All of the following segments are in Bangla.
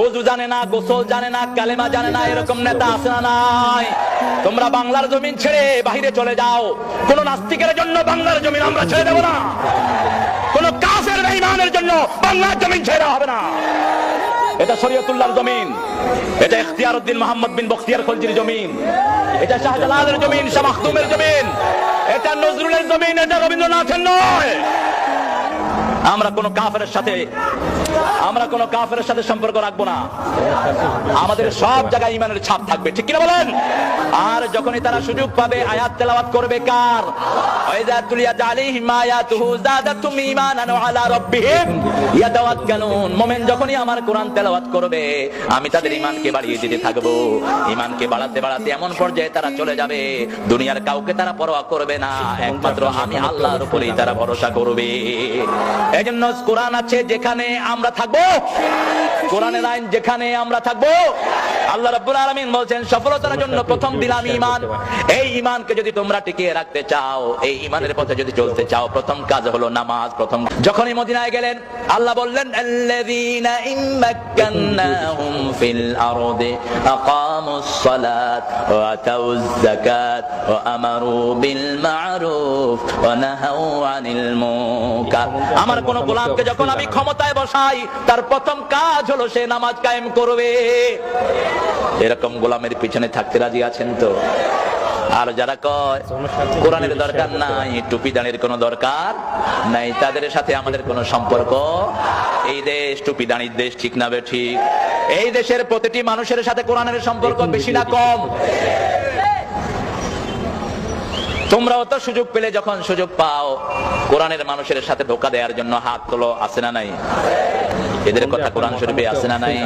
ওযু জানে না, গোসল জানে না, কালেমা জানে না, এরকম নেতা আছে না নাই? তোমরা বাংলার জমিন ছেড়ে বাইরে চলে যাও। কোন নাস্তিকের জন্য বাংলার জমিন আমরা ছেড়ে দেব না, কোন কাফের বেঈমানের জন্য বাংলার জমিন ছেড়ে হবে না। এটা শরীয়তুল্লাহর জমিন, এটা ইখতিয়ারউদ্দিন মোহাম্মদ বিন বখতিয়ার খলজির জমিন, এটা শাহজালালের জমিন, শাহ মাখদুমের জমিন, এটা নজরুলের জমিন, এটা রবীন্দ্রনাথের নয়। আমরা কোন কাফেরের সাথে সম্পর্ক রাখবো না। আমাদের সব জায়গায় ঈমানের ছাপ থাকবে, ঠিক কিনা বলেন? আর যখনই তারা সুযোগ পাবে আয়াত তেলাওয়াত করবে কার? ওয়াইযা তুলিয়াত আলাইহিম আয়াতুহু যাদাতুম ঈমানান ওয়া আলা রাব্বিহিম ইয়াতাওয়াক্কালুন। মুমিন যখনই আমার কোরআন তেলাওয়াত করবে আমি তাদের ঈমানকে বাড়িয়ে দিতে থাকবো। ঈমানকে বাড়াতে বাড়াতে এমন পর্যায়ে তারা চলে যাবে দুনিয়ার কাউকে তারা পরোয়া করবে না, একমাত্র আমি আল্লাহর উপরেই তারা ভরসা করবে। এজন্য কোরআন আছে যেখানে আমরা থাকবো, কোরআনের আইন যেখানে আমরা থাকবো, আল্লাহ রাব্বুল আলামিন বলেন সফলতার জন্য প্রথম দিলাম ঈমান। এই ঈমানকে যদি তোমরা টিকিয়ে রাখতে চাও, এই ঈমানের পথে যদি চলতে চাও, প্রথম কাজ হলো নামাজ। প্রথম যখনই মদিনায় গেলেন আল্লাহ বললেন আল্লাযীনা ইম্মাক্কান্নাহুম ফিল আরদি আকামুস সালাত ওয়া আতাউয যাকাত ওয়া আমারু বিল মা'রুফ ওয়া নাহাউ আনিল মুনকার। আমার কোন গোলামকে যখন আমি ক্ষমতায় বসাই তার প্রথম কাজ হলো সে নামাজ কায়েম করবে। এরকম গোলামের পিছনে থাকতে রাজি আছেন তো? আর যারা কয় কোরআনের দরকার নাই, টুপি দাঁড়ির কোনো দরকার নাই, তাদের সাথে আমাদের কোনো সম্পর্ক। এই দেশ টুপি দাঁড়ির দেশ, ঠিক না বে ঠিক? এই দেশের প্রতিটি মানুষের সাথে কোরআনের সম্পর্ক বেশি না কম? তোমরাও তো সুযোগ পেলে যখন সুযোগ পাও কোরআনের মানুষের সাথে ধোঁকা দেওয়ার জন্য হাত তোলো, আছে না নাই? এদের কথা কোরআন শরীফে আছে না নাই?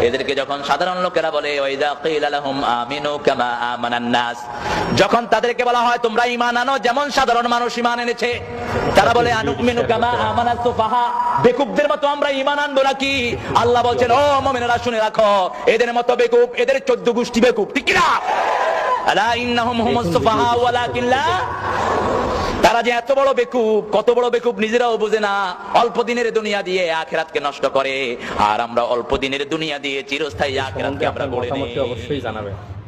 এদেরকে যখন সাধারণ লোকেরা বলে ওয়াইযা কিলা লাহুম আমিনু কামা আমানান নাস, যখন তাদেরকে বলা হয় তোমরা ঈমান আনো যেমন সাধারণ মানুষ ঈমান এনেছে, তারা বলে আনুমিনু কামা আমানাত সুফাহা, বেকুবদের মতো আমরা ঈমান আনবো নাকি? আল্লাহ বলেন ও মুমিনেরা শুনে রাখো, এদের মতো বেকুব, এদের 14 গোষ্ঠী বেকুব, ঠিক কি না? আলা ইন্নাহুম হুমুস সুফাহা ওয়ালাকিন লা, তারা যে এত বড় বেকুব, কত বড় বেকুব নিজেরাও বোঝে না। অল্প দিনের দুনিয়া দিয়ে আখিরাতকে নষ্ট করে, আর আমরা অল্প দিনের দুনিয়া দিয়ে চিরস্থায়ী আখিরাতকে আমরা গড়ে নেই। অবশ্যই জানাবেন।